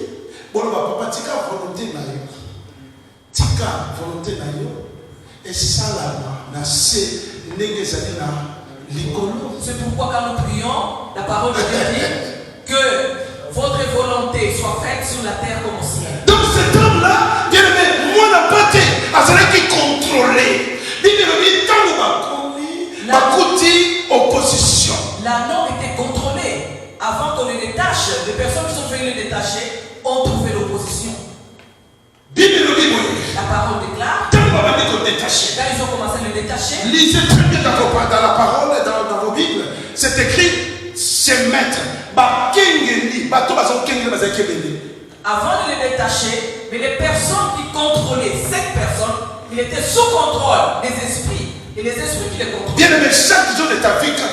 bon, papa, tika volonté na yo. Tika volonté na yo. Et ça là, na se négezali na likolo. C'est pourquoi quand nous prions, la parole de Dieu dit que votre volonté soit faite sur la terre comme au ciel. Donc cet homme-là, bien aimé, moi n'a pas été à celui qui contrôlait. Bien aimé, tant que ma opposition. L'anneau était contrôlé. Avant qu'on le détache, les personnes qui sont venues le détacher ont trouvé l'opposition. La parole déclare. Quand ils ont commencé à le détacher, lisez très bien dans la parole et dans vos Bibles. C'est écrit, c'est maître. Avant de le détacher, mais les personnes qui contrôlaient cette personne, il était sous contrôle des esprits. Et les esprits qui les contrôlent. Bien aimé, chaque jour de ta vie, quand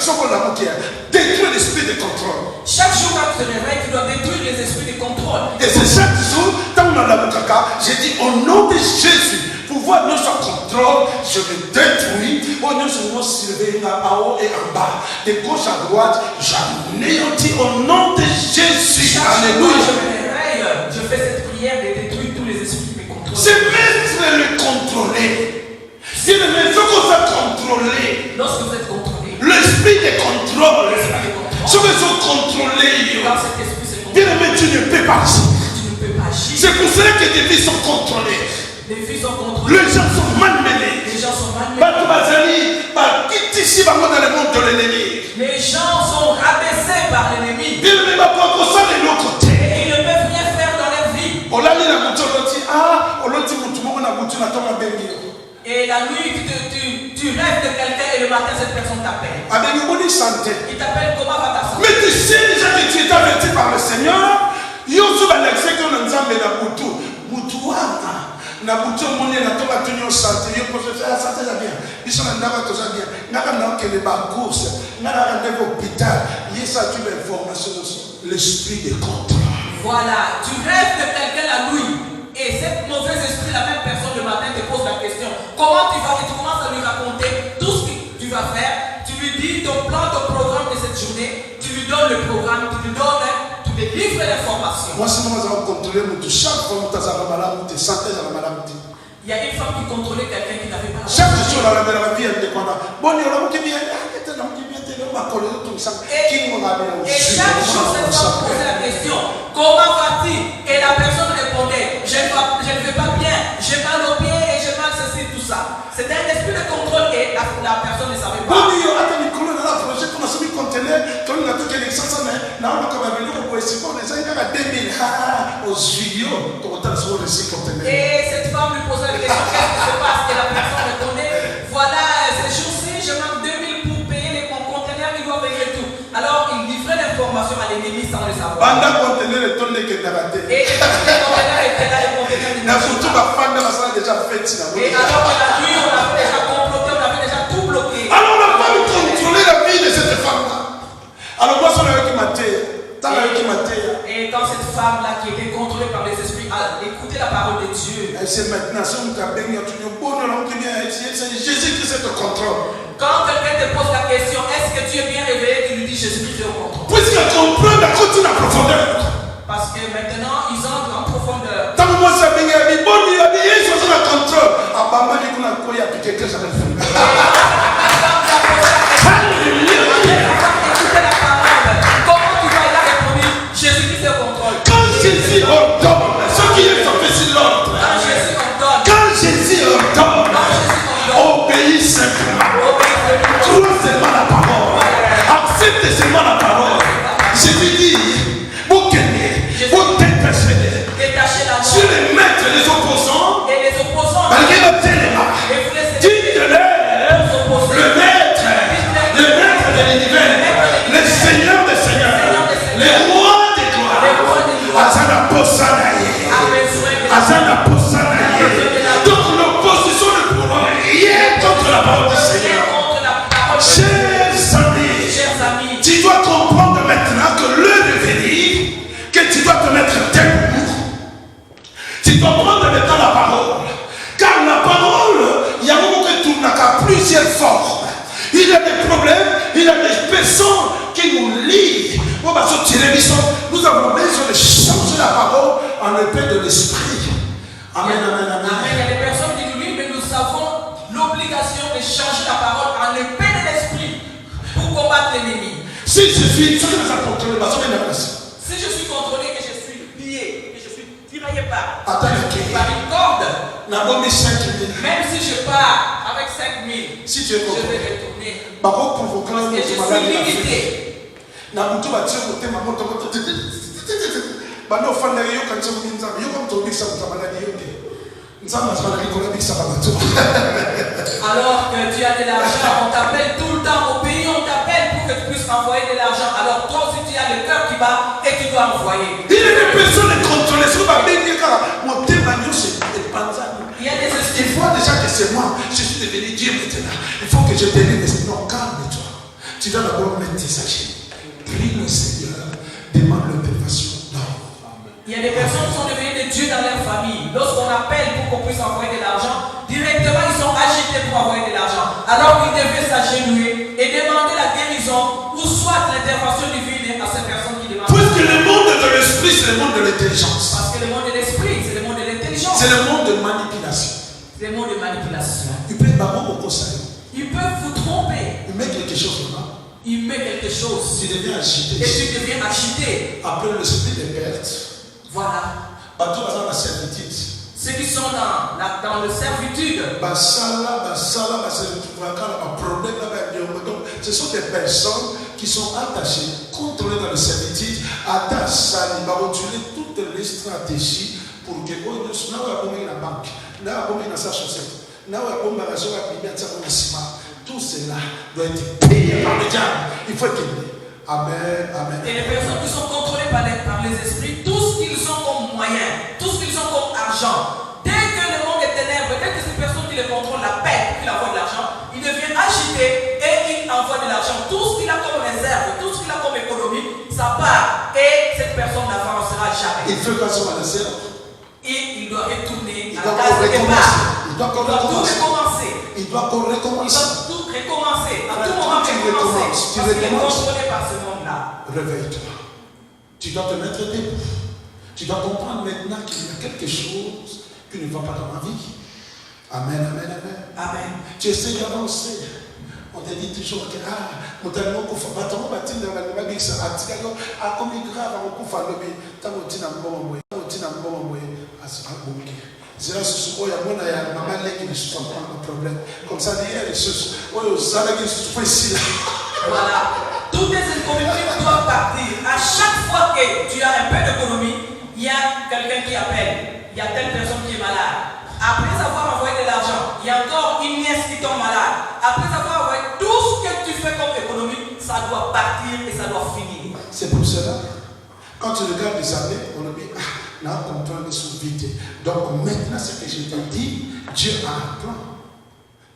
tu détruis l'esprit de contrôle. Chaque jour quand tu te réveilles, tu dois détruire les esprits de contrôle. Et c'est chaque jour, dans la j'ai dit au nom de Jésus, pouvoir notre contrôle, je le détruis. Au nom de Jésus, en haut et en bas, de gauche à droite, j'anéantis au nom de Jésus. Alléluia. Je me réveille, je fais cette prière de détruire tous les esprits qui me contrôlent. C'est mettre le contrôler. Si le maison qu'on a contrôlé, lorsque vous êtes contrôlé, l'esprit de contrôle, ce que sont contrôlés, bien aimé, tu ne peux pas agir. C'est pour cela que tes vies sont contrôlées. Les vies sont contrôlées. Les gens sont malmenés. Les gens sont malmenés. De l'ennemi. Les gens sont rabaissés par l'ennemi. Bien aimé, ma propre sang de l'autre côté. Et ils ne peuvent rien faire dans leur vie. Et la nuit, tu rêves de quelqu'un et le matin, cette personne t'appelle. Il t'appelle, comment va ta santé? Mais tu sais déjà que tu es averti par le Seigneur. L'esprit de contrôle. Voilà, tu rêves de quelqu'un la nuit. Et cette mauvaise esprit, la même personne le matin te pose la question. Comment tu vas? Et tu commences à lui raconter tout ce que tu vas faire. Tu lui dis ton plan, ton programme de cette journée. Tu lui donnes le programme, tu lui donnes, tu lui livres l'information. Moi, si moi, je vais contrôler chaque fois que tu as malade, tu santé dans la maladie. Il y a une femme qui contrôlait quelqu'un qui n'avait pas la chaque jour, dans la vie, elle te connaît. Bon, il y a un qui vient. Et chaque jour, cette femme posait la question. Comment vas-tu? Et la personne répondait, je ne vais pas bien, j'ai mal aux pieds et j'ai mal ceci, tout ça. C'était un esprit de contrôle et la personne ne savait pas. Et cette femme lui posait la question, qu'est-ce qui se passe? Et la personne répondait, voilà, ces jours-ci, je manque 2000 pour payer mon conteneur, il doit payer tout. Alors il livrait l'information à l'ennemi sans le savoir. Et les conteneurs étaient là, les conteneurs étaient là. Et alors on a vu, on avait déjà comploté, on avait déjà tout bloqué. Alors on a pas contrôler la vie de cette femme-là. Alors moi, ça m'a dit, Et quand cette femme-là qui était contrôlée par les esprits a écouté la parole de Dieu, c'est maintenant, si on t'a béni, Jésus-Christ te contrôle. quand quelqu'un te pose la question, est-ce que tu es bien réveillé, tu lui dis Jésus-Christ est au contrôle. Puisqu'il comprend la continue en profondeur. Parce que maintenant, ils entrent en profondeur. Tant que moi, ça béni, il bon, il a dit, il est le contrôle. Ah, bah, moi, il y a quoi, il y a quelque chose à faire. Jésus-Christ est au contrôle. Quand Jésus ordonne, ce qui est fait sur l'ordre. Quand Jésus ordonne, obéis simplement. Crois seulement la parole. Accepte seulement la parole. Jésus dit, vous gagnez, vous détachez. Sur les maîtres, les opposants, et les opposants, malgré le téléma, dites-leur, le maître de l'univers, le Seigneur des seigneurs, le roi des gloires, Azana Posanaye, Azana Posanaye. Donc l'opposition ne pourra rien contre la parole du Seigneur. Chers amis, tu dois comprendre maintenant que l'heure est venue, que tu dois te mettre debout. Tu dois prendre maintenant la parole. Car la parole, il y a un moment que tu n'as qu'à plusieurs formes. Il y a des problèmes, il y a des personnes qui nous lient. Nous avons besoin de changer la parole en épée de l'esprit. Amen, amen, amen. Il y a des personnes qui nous lient, mais nous avons l'obligation de changer la parole en épée de l'esprit pour combattre l'ennemi. Si je suis contrôlé, si je suis contrôlé, que je suis lié, que je suis tiraillé par une corde, même si je pars avec 5 000, si tu es je vais retourner. Parce que je suis limité. Alors que tu as de l'argent, on t'appelle tout le temps au pays, on t'appelle pour que tu puisses envoyer de l'argent. Alors toi aussi tu as le cœur qui bat et tu dois envoyer. Il y a des personnes contrôlées. Il y a des esprits. Il faut déjà que c'est moi. Je suis devenu Dieu maintenant. Il faut que je délivre. Non, calme-toi. Tu dois d'abord mettre tes sachets. Prie le Seigneur. Demande l'opération. Il y a des personnes qui sont devenues des dieux dans leur famille. Lorsqu'on appelle pour qu'on puisse envoyer de l'argent, directement ils sont agités pour envoyer de l'argent. Alors qu'ils devaient s'agenouiller et demander la guérison ou soit l'intervention divine à ces personnes qui demandent. Puisque le monde de l'esprit, c'est le monde de l'intelligence. Parce que le monde de l'esprit, c'est le monde de l'intelligence. C'est le monde de manipulation. C'est le monde de manipulation. Il peut d'abord au conseil. Ils peuvent vous tromper. Il met quelque chose là. Il met quelque chose. Tu deviens agité. Et tu deviens agité. Après l'esprit de perte. Voilà. Ceux qui sont dans le servitude. Ce sont des personnes qui sont attachées, contrôlées dans le servitude, attachées à utiliser toutes les stratégies pour que la banque, tout cela doit être payé par le diable. Il faut qu'il y ait. Amen, amen. Et les personnes qui sont contrôlées par les esprits, tout ce qu'ils ont comme moyen, tout ce qu'ils ont comme argent, dès que le monde est ténèbres, dès que ces personnes qui les contrôlent l'appellent, qui envoient de l'argent, ils deviennent agités et ils envoient de l'argent. Tout ce qu'il a comme réserve, tout ce qu'il a comme économie, ça part et cette personne n'avancera jamais. Il fait quoi sur la réserve? Et il doit retourner à la case de départ. Il doit tout recommencer. Il doit tout recommencer. À tout moment recommencer. Parce qu'il est contrôlé par ce monde-là. Réveille-toi. Tu dois te mettre debout. Tu dois comprendre maintenant qu'il y a quelque chose qui ne va pas dans ma vie. Amen, amen, amen. Amen. Tu essaies d'avancer. On te dit toujours que mon tellement qu'on fait pas ton bâtiment dans la magie ça a tiré à comme il grave on coupe à l'obé tant on dit dans bon moyen à ce bon qui c'est là ce soir il y a mon aya maman là qui ne se comprend pas le problème comme ça il y a les choses ça là qui se fait ici là. Voilà, toutes les économies doivent partir. À chaque fois que tu as un peu d'économie, il y a quelqu'un qui appelle, il y a telle personne qui est malade. Après avoir envoyé de l'argent, il y a encore une nièce qui tombe malade. Après avoir envoyé tout ce que tu fais comme économie, ça doit partir et ça doit finir. C'est pour cela, quand tu regardes les années, on a dit, là, on comprend les sous-vités. Donc maintenant, ce que je te dis, Dieu a un plan.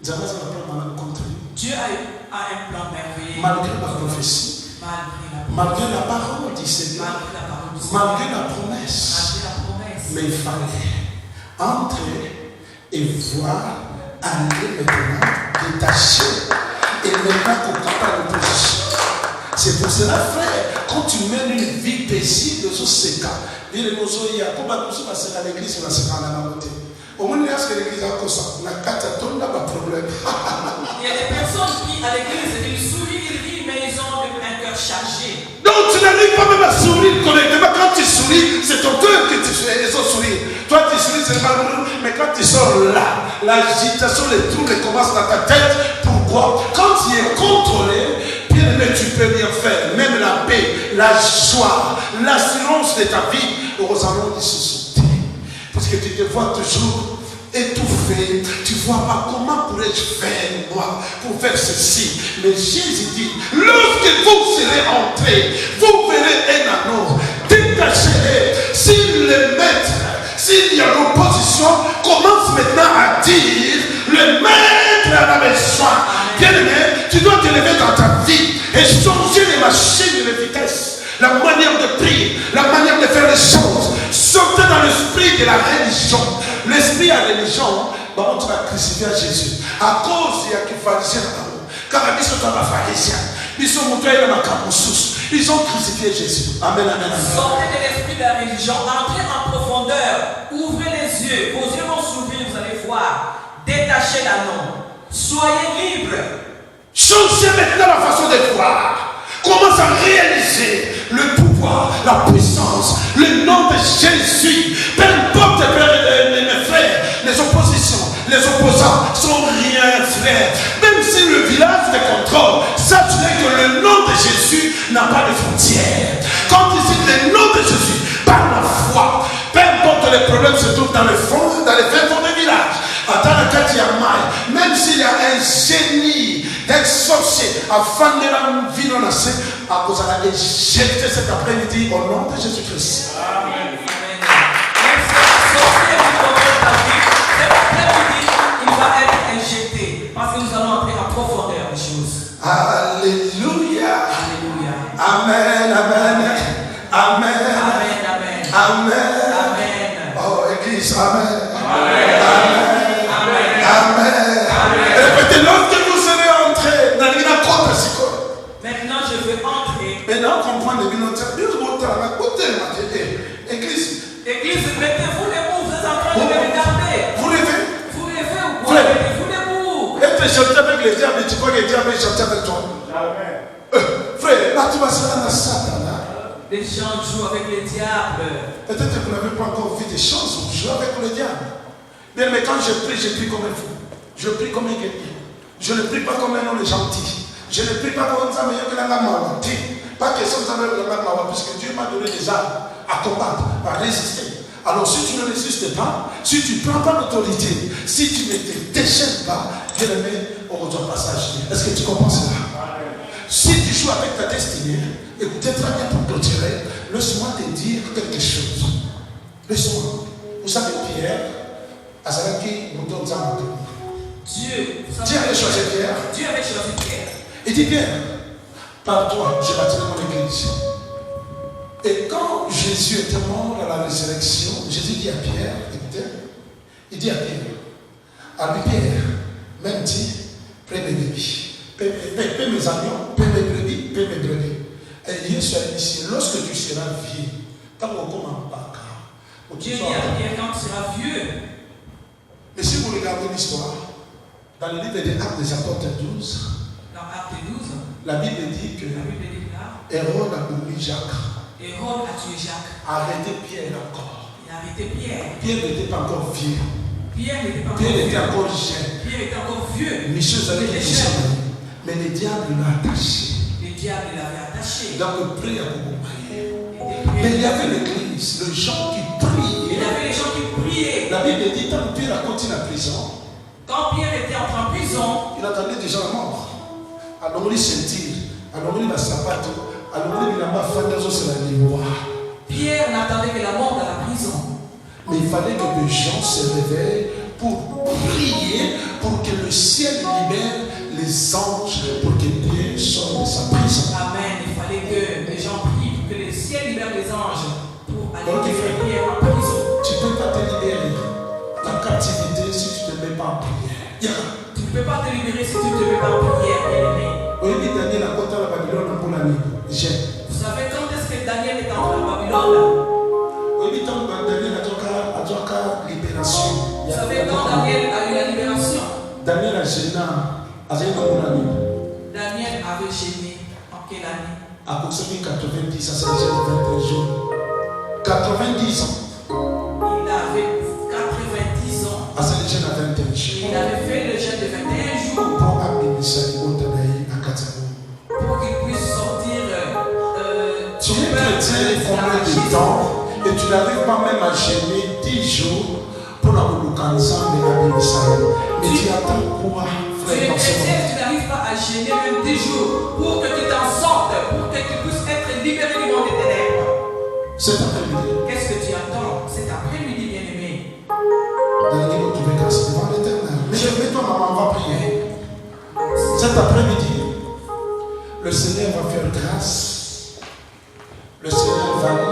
Dieu a un plan merveilleux. Dieu a un plan merveilleux. Malgré ma prophétie, malgré la parole du Seigneur, malgré la promesse. Mais il fallait entrer et voir, aller maintenant détacher. Et maintenant qu'on parle de position. C'est pour cela, frère, quand tu mènes une vie paisible sur ces cas, il y a des choses qui sont à l'église, on va se rendre à la montée. Au moins, il y a l'église à cause ça. La catatombe n'a pas de problème. Il y a des personnes qui, à l'église, ils sourient, ils rient, mais ils ont un cœur chargé. Donc, tu n'arrives pas même à sourire correctement. Quand tu souris, c'est ton cœur que tu souris. Toi, tu souris, c'est pas mal. Mais quand tu sors là, l'agitation, les troubles commencent dans ta tête. Pourquoi? Quand tu es contrôlé, bien aimé, tu peux rien faire. Même la paix, la joie, l'assurance de ta vie, heureusement, ils se sont tés. Parce que tu te vois toujours étouffé. Tu ne vois pas comment pourrais-je faire, moi, pour faire ceci. Mais Jésus dit, lorsque vous serez entrés, vous verrez un anneau. Détachez-les. S'il le maître, s'il y a l'opposition, commence maintenant à dire, le maître à la maison. Bien-aimé, tu dois te lever dans ta vie et changer les machines de vitesse, la manière de prier, la manière de faire les choses. Sortez dans l'esprit de la religion. L'esprit de la religion, on va crucifier Jésus. À cause il y a des pharisiens là-haut. Car ils sont dans la pharisien. Ils sont montrés dans la camousous. Ils ont crucifié Jésus. Amen, amen, amen. Sortez de l'esprit de la religion, entrez en profondeur, ouvrez les yeux, vos yeux vont s'ouvrir, vous allez voir. Détachez l'anneau. Soyez libres. Changez maintenant la façon de voir. Commence à réaliser le pouvoir, la puissance, le nom de Jésus. Peu importe, mes frères, les oppositions, les opposants sont rien, frère. Même si le village te contrôle, sachez que le nom de Jésus n'a pas de frontières. Quand tu cites le nom de Jésus, par la foi, peu importe les problèmes se trouvent dans les fonds, dans les fins fonds des villages. Même s'il y a un génie d'un sorcier afin de la vie non assez, à cause de la éjecter cet après-midi au nom de Jésus-Christ. Amen. Même si un sorcier vous contrôle ta vie, cet après-midi, il va être injecté. Parce que nous allons entrer en profondeur des choses. Alléluia. Alléluia. Amen, amen. Amen. Amen, amen. Amen. Amen. Oh, Église, amen. Amen. Amen. Amen. Répétez, lorsque vous serez entrés, maintenant je veux entrer. Maintenant, comprendre les minutes. Église. Église, mettez-vous les mots, vous êtes en train de me regarder. Vous rêvez? Vous rêvez ou quoi? Mettez-vous les mots. Être chanté avec les diables, tu crois que les diables chantent avec toi? Frère, là tu vas se rendre à Satan. Les gens jouent avec les diables. Peut-être que vous n'avez pas encore vu des choses où jouer avec le diable. Bien, mais quand je prie comme un fou. Je prie comme un guerrier. Je ne prie pas comme un homme gentil. Je ne prie pas comme un homme qui n'a pas menti. Pas question de la main, puisque Dieu m'a donné des armes à combattre, à résister. Alors si tu ne résistes pas, si tu ne prends pas l'autorité, si tu ne te déchaînes pas, bien aimé, on reçoit passage. Est-ce que tu comprends cela? Si tu joues avec ta destinée, écoutez très bien pour clôturer, laisse-moi te dire quelque chose. Laisse-moi. Vous savez, Pierre, Dieu avait choisi Pierre. Dieu avait choisi Pierre. Il dit Pierre, par toi, je bâtirai mon église. Et quand Jésus était mort à la résurrection, Jésus dit à Pierre, écoutez, il dit à Pierre, Pierre, même dit, paie mes brebis, paie mes agneaux, paie mes brebis, paie mes brebis. Et Jésus a dit ici, lorsque tu seras vieux, quand on commence pas, Dieu dit à Pierre, quand tu seras vieux. Mais si vous regardez l'histoire, dans le livre des Actes des Apôtres 12, dans Actes 12, la Bible dit que Hérode a brûlé Jacques. Hérode a tué Jacques. A arrêté Pierre encore. Il a arrêté Pierre. Pierre n'était pas encore vieux. Pierre n'était pas encore Pierre vieux. était encore jeune. Pierre était encore vieux. Mais le diable l'a attaché. Le diable l'avait attaché. Donc prie à beaucoup prier. Mais il y avait l'église, les gens qui priaient. Il y avait les gens qui priaient. La Bible dit quand Pierre a continué la prison. Quand Pierre était entré en prison, il attendait déjà la mort. Alors il sentit, alors il a sapato, alors il a pas fait sur la loi. Pierre n'attendait que la mort dans la prison. Mais il fallait que les gens se réveillent pour prier, pour que le ciel libère les anges, pour que Pierre sorte de sa prison. Amen. Il fallait peux pas te libérer si tu ne te mets pas en prière, bien-aimé. Vous savez quand est-ce que Daniel est entré en Babylone? Vous savez quand Daniel a eu la libération? Daniel avait gêné en quelle année? 90 à 21 jours. 90 ans. Il avait 90 ans. Il avait fait le jeûne de 21 jours pour qu'il puisse sortir. Tu es chrétien combien de temps et tu n'arrives pas même à gêner 10 jours pour la ensemble et mais tu attends quoi, frère? Tu es chrétien, tu n'arrives pas à gêner même 10 jours pour que tu t'en sortes, pour que tu puisses être libéré du monde des ténèbres. Cet après-midi. Qu'est-ce que tu attends cet après-midi, bien-aimé? D'aller retrouver grâce devant l'Éternel. Mais je vais toi, maman, on va prier. Cet après-midi, le Seigneur va faire grâce. Le Seigneur va